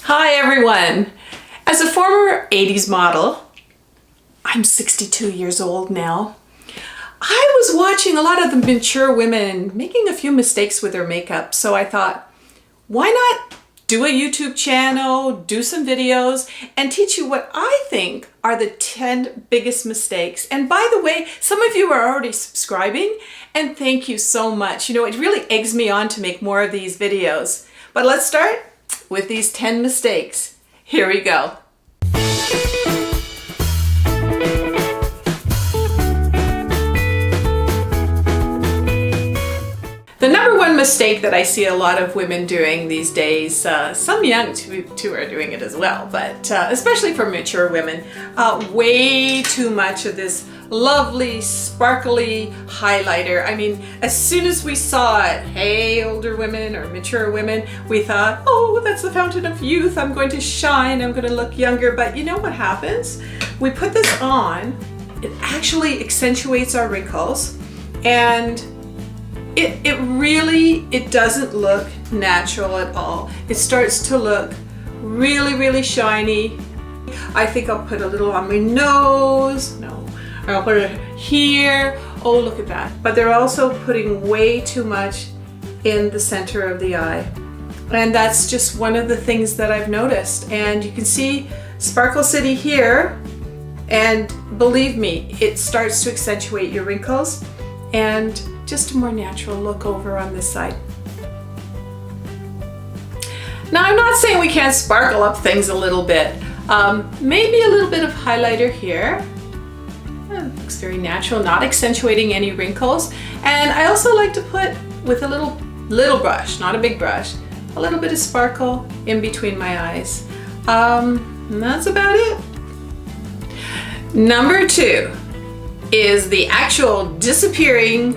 Hi everyone! As a former 80s model, I'm 62 years old now. I was watching a lot of the mature women making a few mistakes with their makeup, so I thought, why not do a YouTube channel, do some videos, and teach you what I think are the 10 biggest mistakes. And by the way, some of you are already subscribing, and thank you so much. You know, it really eggs me on to make more of these videos. But let's start with these 10 mistakes. Here we go. The number one mistake that I see a lot of women doing these days, some young too are doing it as well, but especially for mature women, way too much of this lovely, sparkly highlighter. I mean, as soon as we saw it, hey, older women or mature women, we thought, oh, that's the fountain of youth. I'm going to shine. I'm going to look younger. But you know what happens? We put this on, it actually accentuates our wrinkles, and it doesn't look natural at all. It starts to look really, really shiny. I think I'll put a little on my nose. No, I'll put it here. Oh, look at that. But they're also putting way too much in the center of the eye. And that's just one of the things that I've noticed. And you can see Sparkle City here. And believe me, it starts to accentuate your wrinkles and just a more natural look over on this side. Now, I'm not saying we can't sparkle up things a little bit. Maybe a little bit of highlighter here. It looks very natural, not accentuating any wrinkles. And I also like to put, with a little brush, not a big brush, a little bit of sparkle in between my eyes. And that's about it. Number 2 is the actual disappearing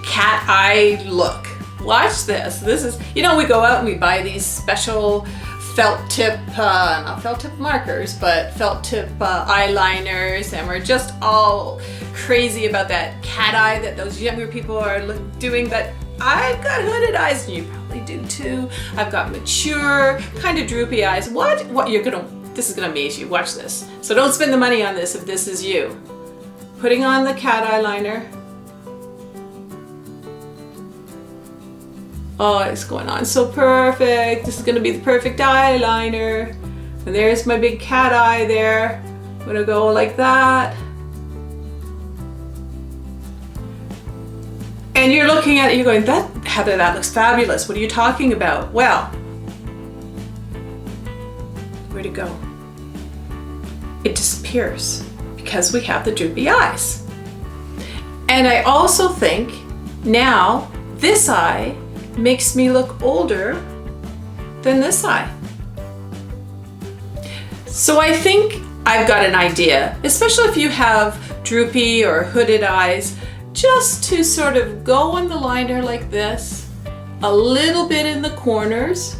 cat eye look. Watch this. This is, you know, we go out and we buy these special felt tip, not felt tip markers, but felt tip eyeliners, and we're just all crazy about that cat eye that those younger people are doing. But I've got hooded eyes, and you probably do too. I've got mature, kind of droopy eyes. What this is gonna amaze you. Watch this. So don't spend the money on this if this is you. Putting on the cat eyeliner. Oh, it's going on so perfect. This is gonna be the perfect eyeliner. And there's my big cat eye there. I'm gonna go like that. And you're looking at it, you're going, Heather, that looks fabulous. What are you talking about? Well, where'd it go? It disappears because we have the droopy eyes. And I also think now this eye makes me look older than this eye. So I think I've got an idea, especially if you have droopy or hooded eyes, just to sort of go on the liner like this, a little bit in the corners,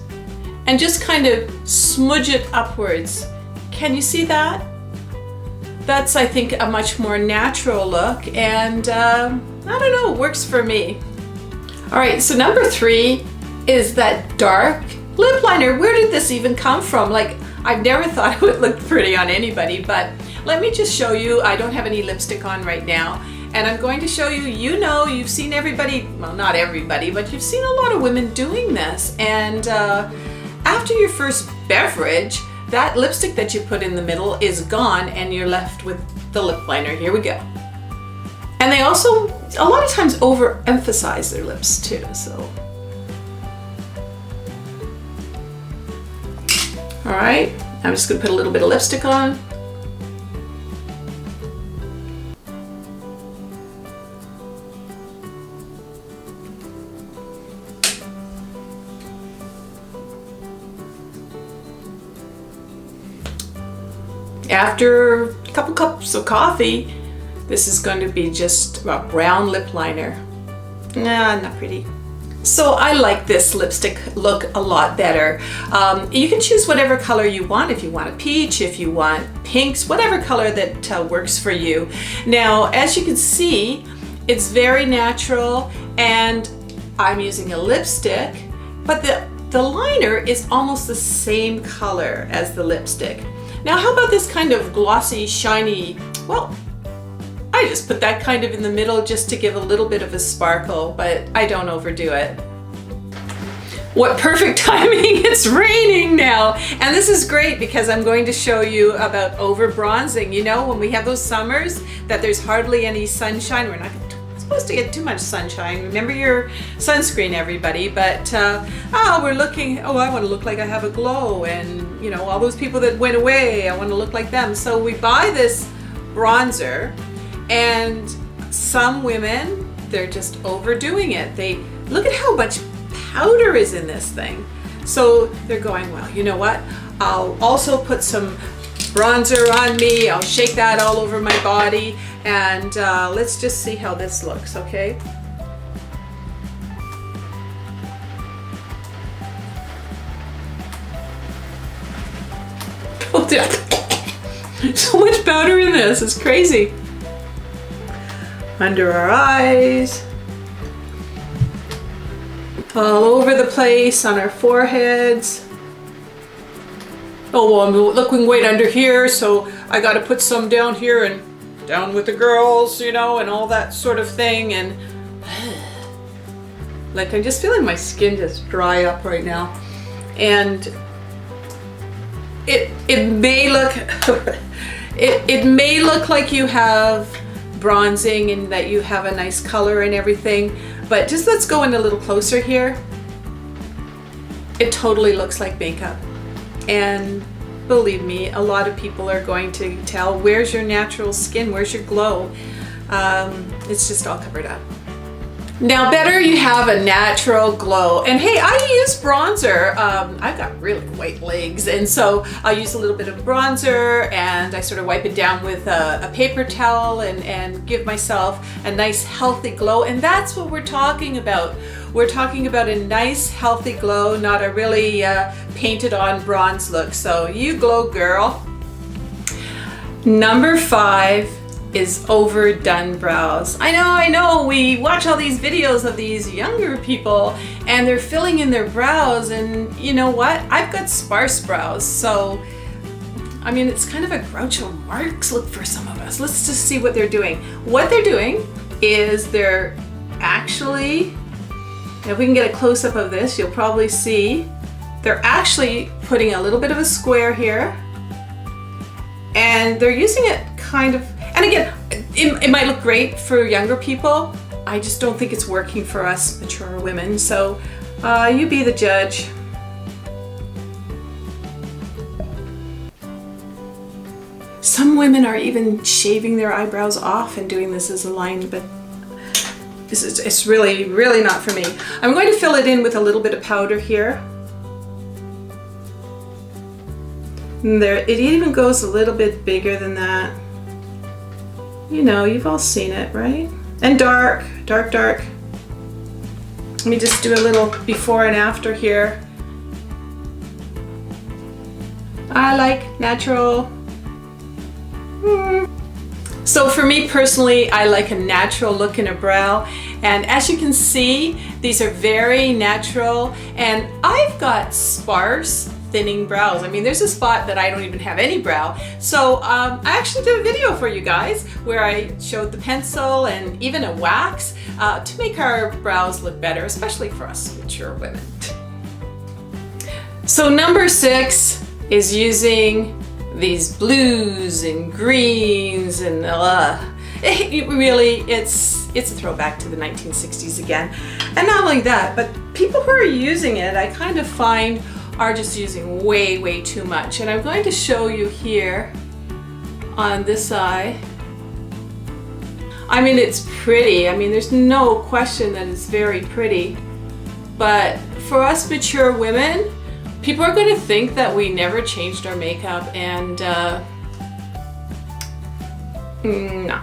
and just kind of smudge it upwards. Can you see that? That's, I think, a much more natural look, and I don't know, it works for me. All right, so number 3 is that dark lip liner. Where did this even come from? Like, I've never thought it would look pretty on anybody, but let me just show you. I don't have any lipstick on right now, and I'm going to show you, you know, you've seen everybody, well, not everybody, but you've seen a lot of women doing this. And after your first beverage, that lipstick that you put in the middle is gone, and you're left with the lip liner. Here we go. And they also, a lot of times, overemphasize their lips too, so. All right, I'm just gonna put a little bit of lipstick on. After a couple cups of coffee, this is going to be just a brown lip liner. Nah, not pretty. So I like this lipstick look a lot better. You can choose whatever color you want. If you want a peach, if you want pinks, whatever color that works for you. Now, as you can see, it's very natural, and I'm using a lipstick, but the the liner is almost the same color as the lipstick. Now how about this kind of glossy, shiny, well, I just put that kind of in the middle just to give a little bit of a sparkle, but I don't overdo it. What perfect timing, it's raining now. And this is great because I'm going to show you about over bronzing. You know, when we have those summers that there's hardly any sunshine, we're not supposed to get too much sunshine. Remember your sunscreen, everybody. But we're looking, I want to look like I have a glow, and you know, all those people that went away, I want to look like them. So we buy this bronzer, and some women, they're just overdoing it. They look at how much powder is in this thing. So they're going, well, you know what? I'll also put some bronzer on me. I'll shake that all over my body, and let's just see how this looks, okay? Oh, so much powder in this, it's crazy. Under our eyes. All over the place, on our foreheads. Oh, well, I'm looking way under here, so I got to put some down here and down with the girls, you know, and all that sort of thing. And like, I'm just feeling my skin just dry up right now. And it may look it may look like you have bronzing and that you have a nice color and everything, but just let's go in a little closer here. It totally looks like makeup. And believe me, a lot of people are going to tell, where's your natural skin? Where's your glow? It's just all covered up. Now, better you have a natural glow. And hey, I use bronzer. I've got really white legs, and so I'll use a little bit of bronzer, and I sort of wipe it down with a paper towel and give myself a nice healthy glow. And that's what we're talking about. We're talking about a nice healthy glow, not a really painted on bronze look. So you glow, girl. Number 5 is overdone brows. I know, we watch all these videos of these younger people and they're filling in their brows, and you know what? I've got sparse brows, so I mean, it's kind of a Groucho Marx look for some of us. Let's just see what they're doing. What they're doing is they're actually, if we can get a close-up of this, you'll probably see they're actually putting a little bit of a square here, and they're using it kind of, and again, it might look great for younger people. I just don't think it's working for us mature women. So you be the judge. Some women are even shaving their eyebrows off and doing this as a line, but it's really, really not for me. I'm going to fill it in with a little bit of powder here. And there, it even goes a little bit bigger than that. You know, you've all seen it, right? And dark, dark, dark. Let me just do a little before and after here. I like natural. So for me personally, I like a natural look in a brow. And as you can see, these are very natural. And I've got sparse, thinning brows. I mean, there's a spot that I don't even have any brow. So I actually did a video for you guys where I showed the pencil and even a wax to make our brows look better, especially for us mature women. So number 6 is using these blues and greens, and it's a throwback to the 1960s again. And not only that, but people who are using it, I kind of find are just using way, way too much. And I'm going to show you here on this eye. I mean, it's pretty. I mean, there's no question that it's very pretty. But for us mature women, people are going to think that we never changed our makeup, and no.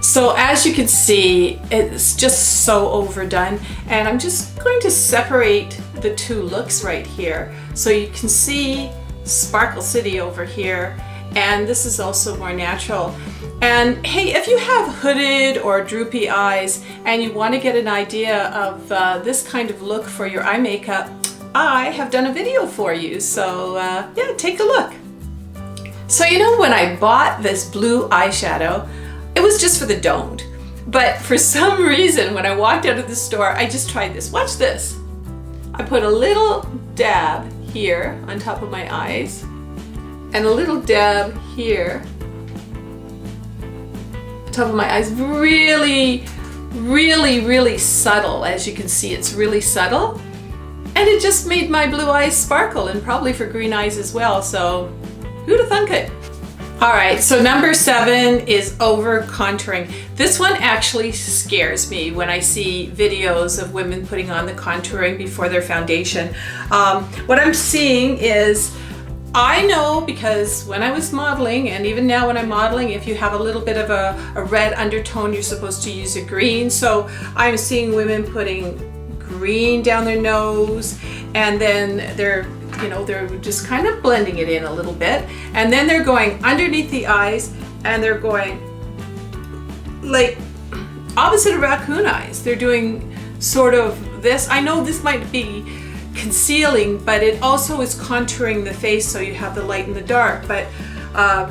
So as you can see, it's just so overdone, and I'm just going to separate the two looks right here. So you can see Sparkle City over here, and this is also more natural. And hey, if you have hooded or droopy eyes and you want to get an idea of this kind of look for your eye makeup, I have done a video for you, so yeah, take a look. So you know, when I bought this blue eyeshadow, it was just for the domed. But for some reason, when I walked out of the store, I just tried this. Watch this. I put a little dab here on top of my eyes and a little dab here on top of my eyes. Really, really, really subtle. As you can see, it's really subtle. And it just made my blue eyes sparkle, and probably for green eyes as well. So who'd have thunk it? All right, so number 7 is over contouring. This one actually scares me when I see videos of women putting on the contouring before their foundation. What I'm seeing is, I know because when I was modeling, and even now when I'm modeling, if you have a little bit of a red undertone, you're supposed to use a green. So I'm seeing women putting green down their nose, and then they're just kind of blending it in a little bit, and then they're going underneath the eyes, and they're going like opposite of raccoon eyes. They're doing sort of this. I know this might be concealing, but it also is contouring the face, so you have the light and the dark. But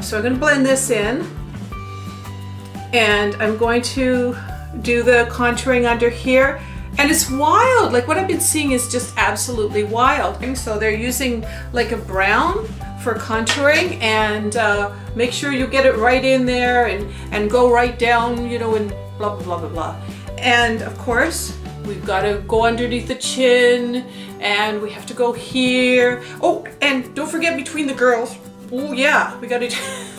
so I'm going to blend this in, and I'm going to do the contouring under here. And it's wild, like what I've been seeing is just absolutely wild. And so they're using like a brown for contouring, and make sure you get it right in there and go right down, you know, and blah, blah, blah, blah, blah. And of course, we've got to go underneath the chin, and we have to go here. Oh, and don't forget between the girls. Oh yeah, we got to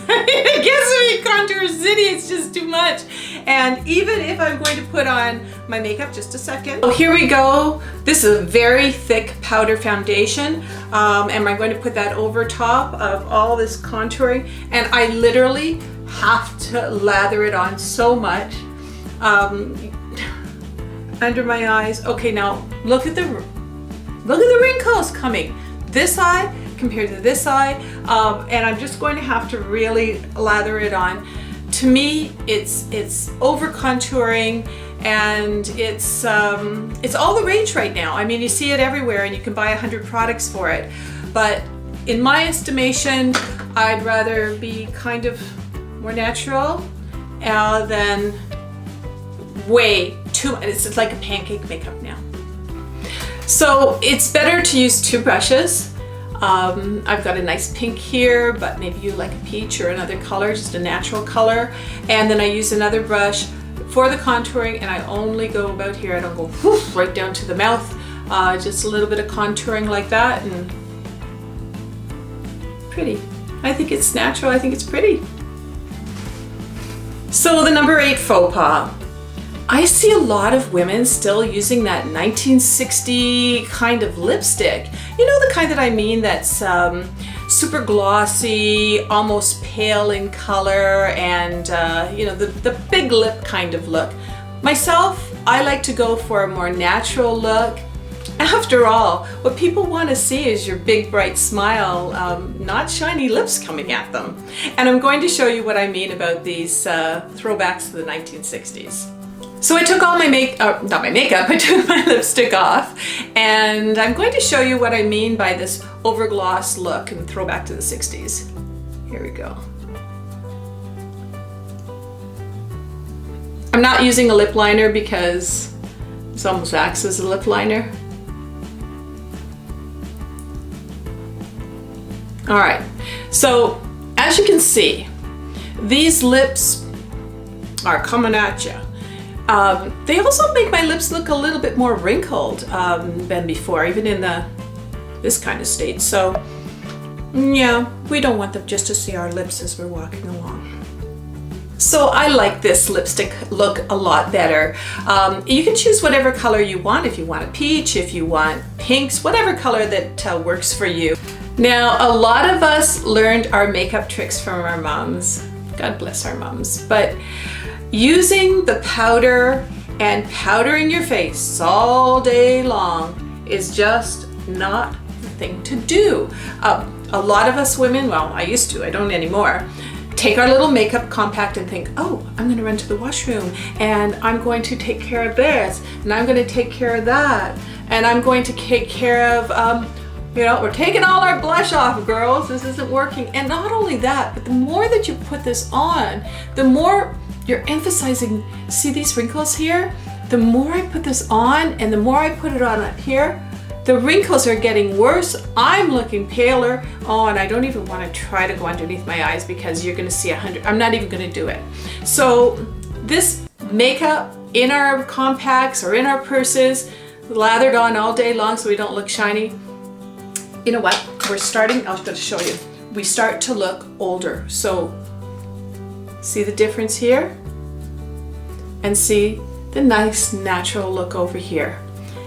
it gets me contour city, it's just too much. And even if I'm going to put on my makeup, just a second. Oh, here we go. This is a very thick powder foundation, and I'm going to put that over top of all this contouring, and I literally have to lather it on so much under my eyes. Okay, now look at the wrinkles coming. This eye compared to this eye, and I'm just going to have to really lather it on. To me, it's over contouring, and it's all the rage right now. I mean, you see it everywhere, and you can buy 100 products for it. But in my estimation, I'd rather be kind of more natural than way too much. It's like a pancake makeup now. So it's better to use 2 brushes. I've got a nice pink here, but maybe you like a peach or another color, just a natural color. And then I use another brush for the contouring, and I only go about here. I don't go whoosh, right down to the mouth. Just a little bit of contouring like that, and pretty. I think it's natural. I think it's pretty. So the number 8 faux pas. I see a lot of women still using that 1960 kind of lipstick. You know, the kind that I mean, that's super glossy, almost pale in color, and you know, the big lip kind of look. Myself, I like to go for a more natural look. After all, what people want to see is your big bright smile, not shiny lips coming at them. And I'm going to show you what I mean about these throwbacks to the 1960s. So I took all my not my makeup, I took my lipstick off, and I'm going to show you what I mean by this overgloss look and throwback to the 60s. Here we go. I'm not using a lip liner because this almost acts as a lip liner. All right, so as you can see, these lips are coming at you. They also make my lips look a little bit more wrinkled than before, even in this kind of state. So yeah, we don't want them just to see our lips as we're walking along. So I like this lipstick look a lot better. You can choose whatever color you want. If you want a peach, if you want pinks, whatever color that works for you. Now, a lot of us learned our makeup tricks from our moms. God bless our moms. But using the powder and powdering your face all day long is just not the thing to do. A lot of us women, well, I used to, I don't anymore, take our little makeup compact and think, oh, I'm gonna run to the washroom and I'm going to take care of this and I'm gonna take care of that and I'm going to take care of, you know, we're taking all our blush off, girls, this isn't working. And not only that, but the more that you put this on, the more you're emphasizing, see these wrinkles here? The more I put this on and the more I put it on up here, the wrinkles are getting worse. I'm looking paler. Oh, and I don't even want to try to go underneath my eyes because you're going to see 100. I'm not even going to do it. So this makeup in our compacts or in our purses, lathered on all day long so we don't look shiny. You know what? We're starting, I was going to show you. We start to look older. So see the difference here? And see the nice natural look over here.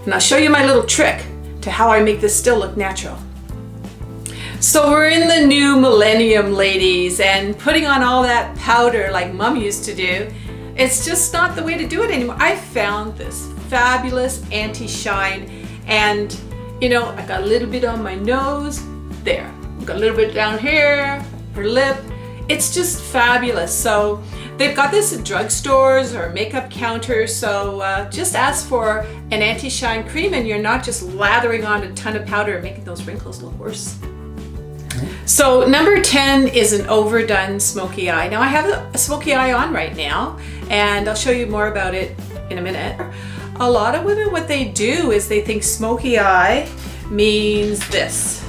And I'll show you my little trick to how I make this still look natural. So we're in the new millennium, ladies, and putting on all that powder like Mom used to do, it's just not the way to do it anymore. I found this fabulous anti-shine, and you know, I got a little bit on my nose, there. I've got a little bit down here, her lip. It's just fabulous. So they've got this at drugstores or makeup counters, so just ask for an anti-shine cream and you're not just lathering on a ton of powder and making those wrinkles look worse. So number 10 is an overdone smoky eye. Now I have a smoky eye on right now and I'll show you more about it in a minute. A lot of women, what they do is they think smoky eye means this,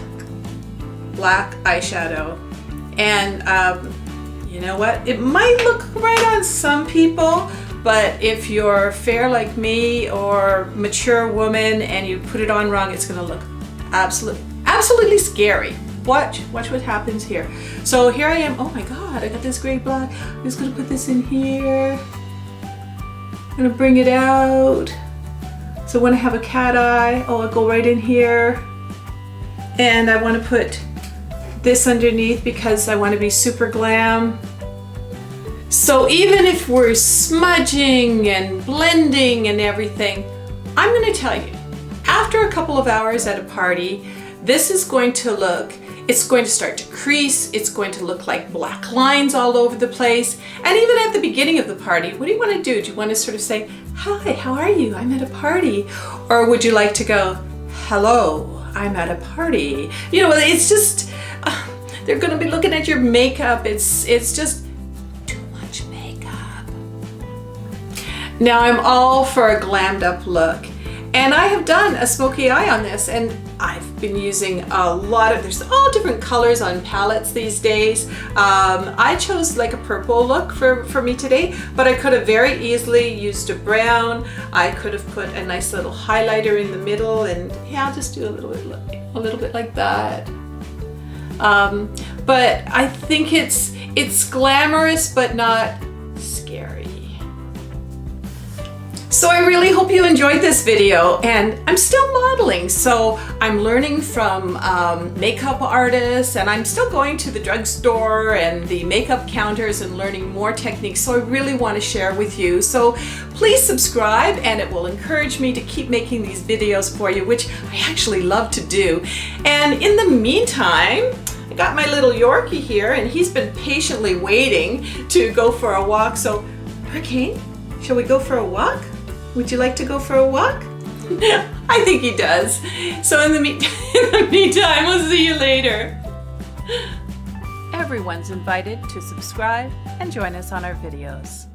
black eyeshadow. And you know what? It might look right on some people, but if you're fair like me or mature woman and you put it on wrong, it's gonna look absolutely scary. Watch what happens here. So here I am, oh my God, I got this great black. I'm just gonna put this in here. I'm gonna bring it out. So when I have a cat eye, oh, I'll go right in here. And I wanna put this underneath because I want to be super glam. So even if we're smudging and blending and everything, I'm going to tell you, after a couple of hours at a party, this is going to look, it's going to start to crease, it's going to look like black lines all over the place. And even at the beginning of the party, what do you want to do? Do you want to sort of say, hi, how are you? I'm at a party. Or would you like to go, hello, I'm at a party? You know, it's just, they're gonna be looking at your makeup. It's just too much makeup. Now I'm all for a glammed up look. And I have done a smoky eye on this, and I've been using a lot of, there's all different colors on palettes these days. I chose like a purple look for me today, but I could have very easily used a brown. I could have put a nice little highlighter in the middle, and yeah, I'll just do a little bit like that. But I think it's glamorous, but not scary. So I really hope you enjoyed this video, and I'm still modeling, so I'm learning from makeup artists, and I'm still going to the drugstore and the makeup counters and learning more techniques, so I really want to share with you. So please subscribe, and it will encourage me to keep making these videos for you, which I actually love to do. And in the meantime, I got my little Yorkie here, and he's been patiently waiting to go for a walk. So Hurricane, shall we go for a walk? Would you like to go for a walk? I think he does. So in the meantime, we'll see you later. Everyone's invited to subscribe and join us on our videos.